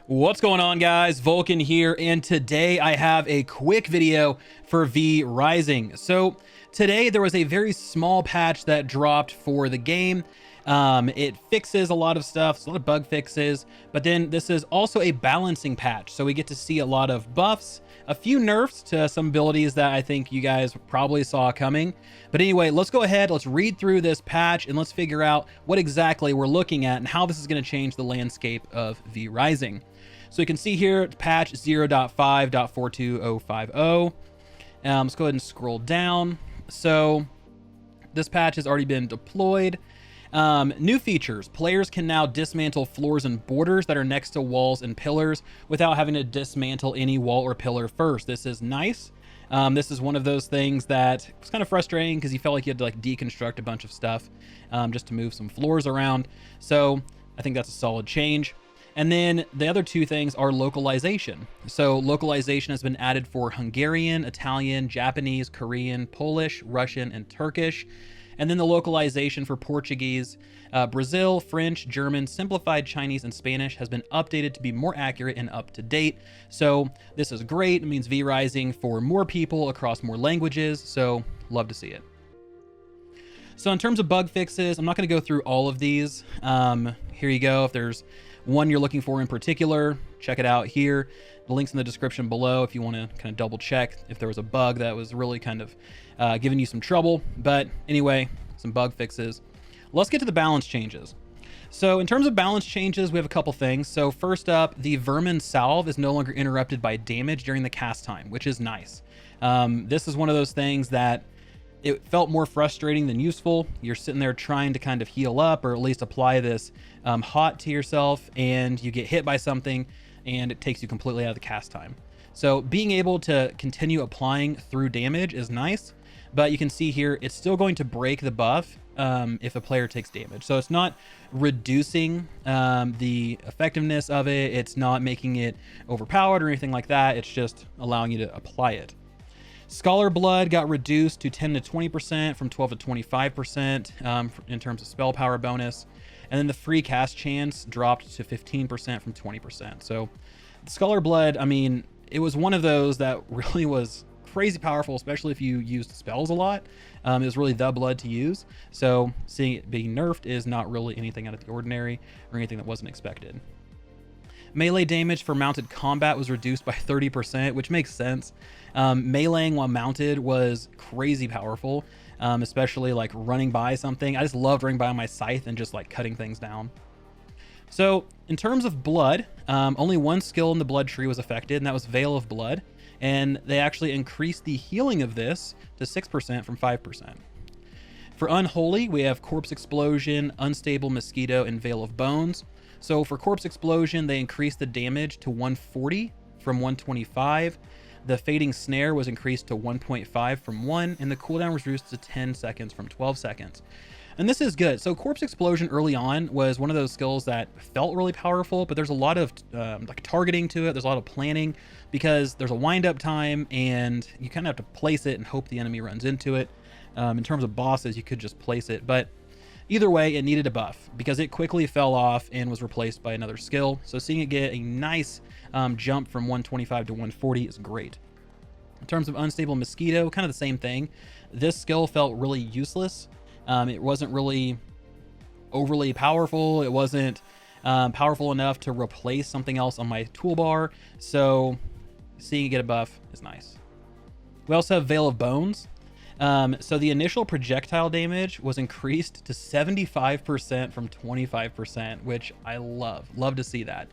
What's going on, guys? Vulkan here, and today I have a quick video for V Rising. So today there was a very small patch that dropped for the game. It fixes a lot of stuff, a lot of bug fixes, but then this is also a balancing patch. So we get to see a lot of buffs, a few nerfs to some abilities that I think you guys probably saw coming. But anyway, let's go ahead, let's read through this patch and let's figure out what exactly we're looking at and how this is going to change the landscape of V Rising. So you can see here, patch 0.5.42050. Let's go ahead and scroll down. So this patch has already been deployed. New features. Players can now dismantle floors and borders that are next to walls and pillars without having to dismantle any wall or pillar first. This is nice. This is one of those things that was kind of frustrating because you felt like you had to like deconstruct a bunch of stuff just to move some floors around. So I think that's a solid change. And then the other two things are localization. So localization has been added for Hungarian, Italian, Japanese, Korean, Polish, Russian, and Turkish. And then the localization for Portuguese, Brazil, French, German, simplified Chinese, and Spanish has been updated to be more accurate and up to date. So this is great. It means V Rising for more people across more languages. So love to see it. So in terms of bug fixes, I'm not going to go through all of these. Here you go. If there's one you're looking for in particular, check it out here. The link's in the description below if you want to kind of double check if there was a bug that was really kind of giving you some trouble. But anyway, some bug fixes. Let's get to the balance changes. So in terms of balance changes, we have a couple things. So first up, the Vermin Salve is no longer interrupted by damage during the cast time, which is nice. This is one of those things that it felt more frustrating than useful. You're sitting there trying to kind of heal up or at least apply this hot to yourself, and you get hit by something and it takes you completely out of the cast time. So being able to continue applying through damage is nice, but you can see here it's still going to break the buff if a player takes damage. So it's not reducing the effectiveness of it. It's not making it overpowered or anything like that. It's just allowing you to apply it. Scholar Blood got reduced to 10 to 20% from 12 to 25% in terms of spell power bonus. And then the free cast chance dropped to 15% from 20%. So Scholar Blood, I mean, it was one of those that really was crazy powerful, especially if you used spells a lot. It was really the blood to use. So seeing it being nerfed is not really anything out of the ordinary or anything that wasn't expected. Melee damage for mounted combat was reduced by 30%, which makes sense. Meleeing while mounted was crazy powerful, especially like running by something. I just loved running by my scythe and just like cutting things down. So in terms of blood, only one skill in the blood tree was affected, and that was Veil of Blood. And they actually increased the healing of this to 6% from 5%. For Unholy, we have Corpse Explosion, Unstable Mosquito, and Veil of Bones. So for Corpse Explosion, they increased the damage to 140 from 125. The Fading Snare was increased to 1.5 from 1, and the cooldown was reduced to 10 seconds from 12 seconds. And this is good. So Corpse Explosion early on was one of those skills that felt really powerful, but there's a lot of like targeting to it. There's a lot of planning because there's a wind-up time, and you kind of have to place it and hope the enemy runs into it. In terms of bosses, you could just place it, but either way, it needed a buff because it quickly fell off and was replaced by another skill. So seeing it get a nice jump from 125 to 140 is great. In terms of Unstable Mosquito, kind of the same thing. This skill felt really useless. It wasn't really overly powerful. It wasn't powerful enough to replace something else on my toolbar. So seeing it get a buff is nice. We also have Veil of Bones. So the initial projectile damage was increased to 75% from 25%, which I love to see that.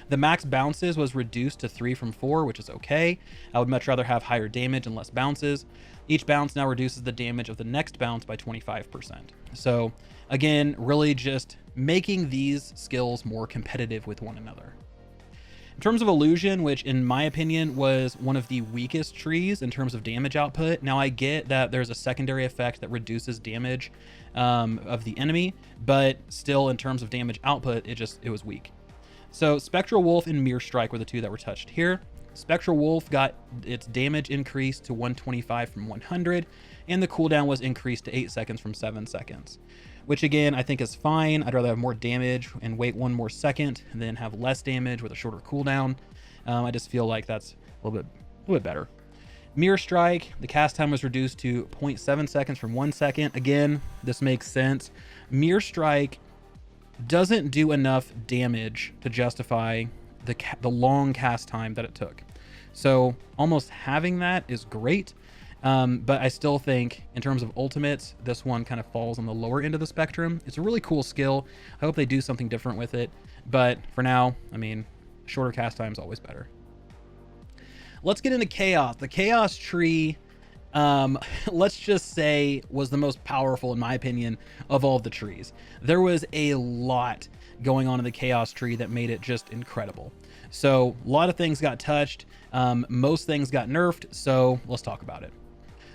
The max bounces was reduced to 3 from 4, which is okay. I would much rather have higher damage and less bounces. Each bounce now reduces the damage of the next bounce by 25%. So again, really just making these skills more competitive with one another. In terms of Illusion, which in my opinion was one of the weakest trees in terms of damage output. Now I get that there's a secondary effect that reduces damage of the enemy, but still in terms of damage output, it was weak. So Spectral Wolf and Mirror Strike were the two that were touched here. Spectral Wolf got its damage increased to 125 from 100, and the cooldown was increased to 8 seconds from 7 seconds. which again, I think is fine. I'd rather have more damage and wait 1 more second and then have less damage with a shorter cooldown. I just feel like that's a little bit better. Mirror Strike, the cast time was reduced to 0.7 seconds from 1 second. Again, this makes sense. Mirror Strike doesn't do enough damage to justify the long cast time that it took. So almost having that is great. But I still think in terms of ultimates, this one kind of falls on the lower end of the spectrum. It's a really cool skill. I hope they do something different with it. But for now, I mean, shorter cast time is always better. Let's get into Chaos. The Chaos tree, let's just say, was the most powerful, in my opinion, of all of the trees. There was a lot going on in the Chaos tree that made it just incredible. So a lot of things got touched. Most things got nerfed. So let's talk about it.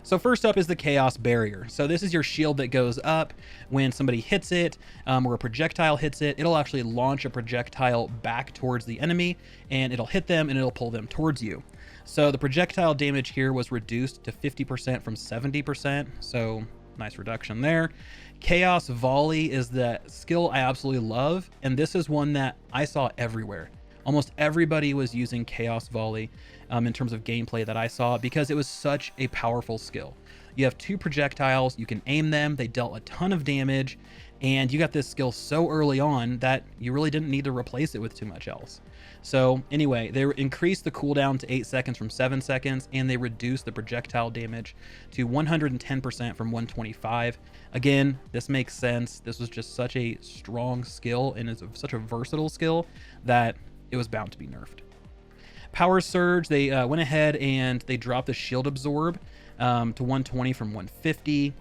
So first up is the Chaos Barrier. So this is your shield that goes up when somebody hits it, or a projectile hits it. It'll actually launch a projectile back towards the enemy, and it'll hit them and it'll pull them towards you. So the projectile damage here was reduced to 50% from 70%. So nice reduction there. Chaos Volley is the skill I absolutely love. And this is one that I saw everywhere. Almost everybody was using Chaos Volley in terms of gameplay that I saw, because it was such a powerful skill. You have 2 projectiles, you can aim them, they dealt a ton of damage, and you got this skill so early on that you really didn't need to replace it with too much else. So anyway, they increased the cooldown to 8 seconds from 7 seconds, and they reduced the projectile damage to 110% from 125. Again, this makes sense. This was just such a strong skill, and it's such a versatile skill that it was bound to be nerfed. Power Surge, they went ahead and they dropped the shield absorb to 120 from 150.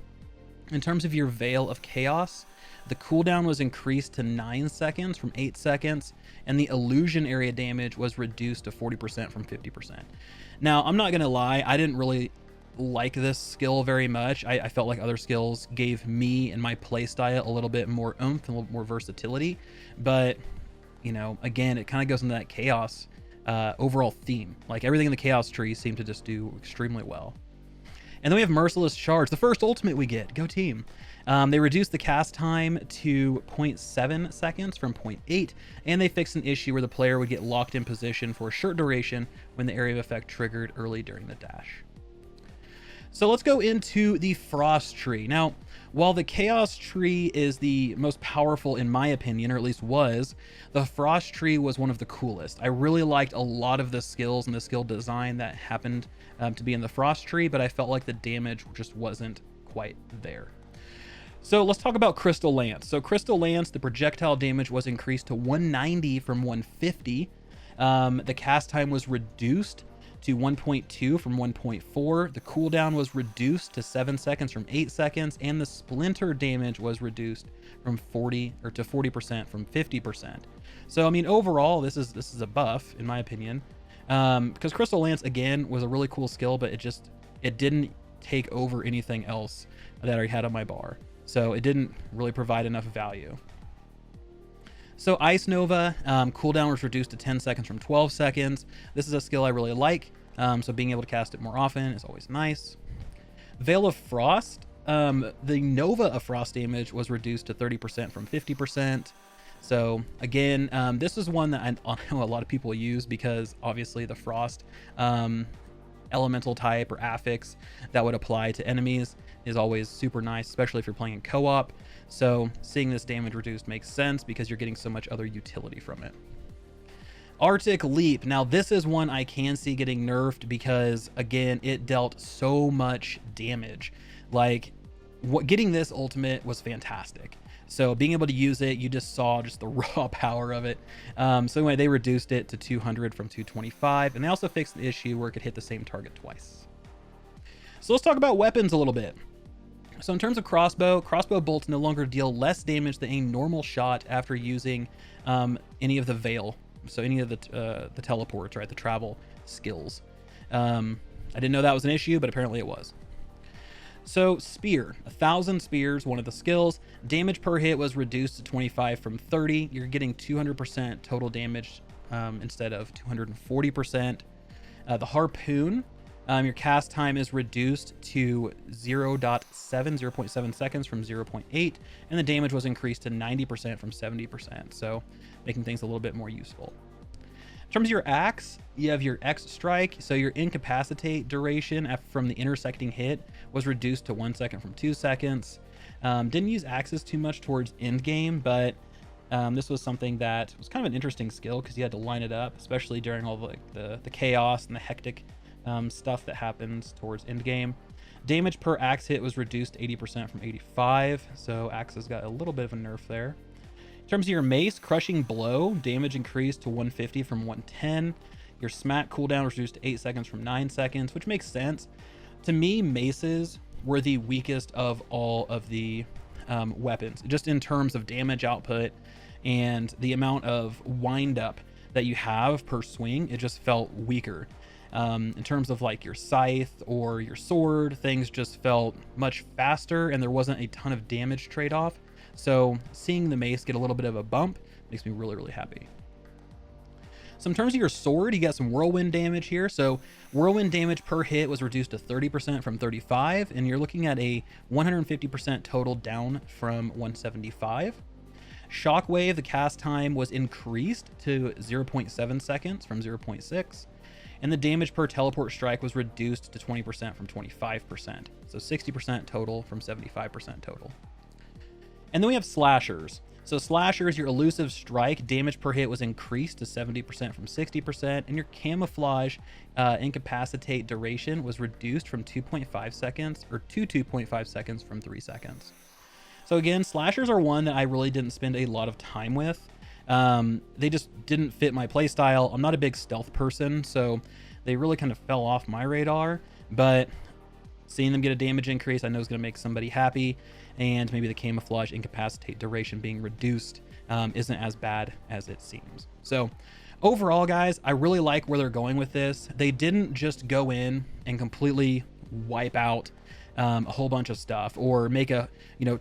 In terms of your Veil of Chaos, the cooldown was increased to 9 seconds from 8 seconds, and the illusion area damage was reduced to 40% from 50%. Now, I'm not gonna lie, I didn't really like this skill very much. I felt like other skills gave me and my playstyle a little bit more oomph and a little more versatility, but you know, again, it kind of goes into that chaos overall theme. Like everything in the Chaos tree seemed to just do extremely well. And then we have Merciless Charge, the first ultimate we get. Go team. They reduced the cast time to 0.7 seconds from 0.8, and they fixed an issue where the player would get locked in position for a short duration when the area of effect triggered early during the dash. So let's go into the Frost tree. Now, while the Chaos tree is the most powerful in my opinion, or at least was, the Frost tree was one of the coolest. I really liked a lot of the skills and the skill design that happened to be in the Frost tree, but I felt like the damage just wasn't quite there. So let's talk about Crystal Lance. So Crystal Lance, the projectile damage was increased to 190 from 150. The cast time was reduced to 1.2 from 1.4. The cooldown was reduced to 7 seconds from 8 seconds, and the splinter damage was reduced from 40% from 50%. So I mean, overall, this is a buff in my opinion, because Crystal Lance again was a really cool skill, but it didn't take over anything else that I had on my bar, so it didn't really provide enough value. So Ice Nova, cooldown was reduced to 10 seconds from 12 seconds. This is a skill I really like, so being able to cast it more often is always nice. Veil of Frost, the Nova of Frost damage was reduced to 30% from 50%. So again, this is one that I know a lot of people use because obviously the Frost elemental type or affix that would apply to enemies is always super nice, especially if you're playing in co-op. So seeing this damage reduced makes sense because you're getting so much other utility from it. Arctic Leap. Now this is one I can see getting nerfed because again, it dealt so much damage. Like getting this ultimate was fantastic. So being able to use it, you just saw just the raw power of it. So anyway, they reduced it to 200 from 225, and they also fixed the issue where it could hit the same target twice. So let's talk about weapons a little bit. So in terms of crossbow bolts no longer deal less damage than a normal shot after using any of the veil. So any of the teleports, right? The travel skills. I didn't know that was an issue, but apparently it was. So Spear, 1,000 spears, one of the skills. Damage per hit was reduced to 25 from 30. You're getting 200% total damage instead of 240%. The Harpoon, Your cast time is reduced to 0.7 seconds from 0.8, and the damage was increased to 90% from 70%, so making things a little bit more useful. In terms of your axe, you have your X strike, so your incapacitate duration from the intersecting hit was reduced to 1 second from 2 seconds. Didn't use axes too much towards end game, but this was something that was kind of an interesting skill because you had to line it up, especially during all the chaos and the hectic stuff that happens towards end game. Damage per axe hit was reduced to 80% from 85, so axes got a little bit of a nerf there. In terms of your mace, crushing blow, damage increased to 150 from 110. Your smack cooldown was reduced to 8 seconds from 9 seconds, which makes sense. To me, maces were the weakest of all of the weapons, just in terms of damage output and the amount of wind up that you have per swing. It just felt weaker. In terms of like your scythe or your sword, things just felt much faster and there wasn't a ton of damage trade-off. So seeing the mace get a little bit of a bump makes me really, really happy. So in terms of your sword, you got some whirlwind damage here. So whirlwind damage per hit was reduced to 30% from 35, and you're looking at a 150% total down from 175. Shockwave, the cast time was increased to 0.7 seconds from 0.6. And the damage per teleport strike was reduced to 20% from 25%. So 60% total from 75% total. And then we have slashers. So slashers, your elusive strike, damage per hit was increased to 70% from 60%, and your camouflage incapacitate duration was reduced from 2.5 seconds or to 2.5 seconds from 3 seconds. So again, slashers are one that I really didn't spend a lot of time with. They just didn't fit my playstyle. I'm not a big stealth person, so they really kind of fell off my radar, but seeing them get a damage increase, I know is going to make somebody happy, and maybe the camouflage incapacitate duration being reduced isn't as bad as it seems. So overall, guys, I really like where they're going with this. They didn't just go in and completely wipe out a whole bunch of stuff or make a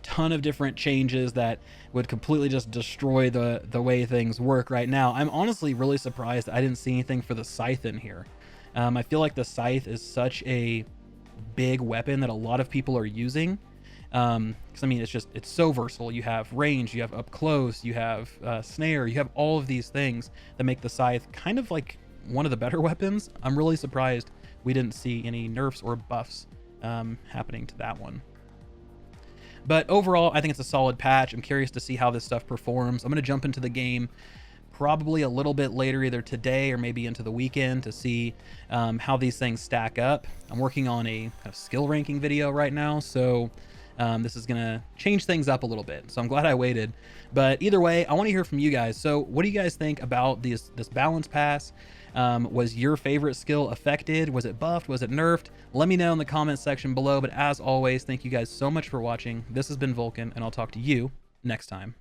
ton of different changes that would completely just destroy the way things work right now. I'm honestly really surprised I didn't see anything for the scythe in here. I feel like the scythe is such a big weapon that a lot of people are using, because I mean it's so versatile. You have range, you have up close, you have snare, you have all of these things that make the scythe kind of like one of the better weapons. I'm really surprised we didn't see any nerfs or buffs happening to that one. But overall, I think it's a solid patch. I'm curious to see how this stuff performs. I'm going to jump into the game probably a little bit later, either today or maybe into the weekend, to see how these things stack up. I'm working on a kind of skill ranking video right now, so this is going to change things up a little bit. So I'm glad I waited. But either way, I want to hear from you guys. So what do you guys think about this balance pass? Was your favorite skill affected? Was it buffed? Was it nerfed? Let me know in the comments section below. But as always, thank you guys so much for watching. This has been Vulkan, and I'll talk to you next time.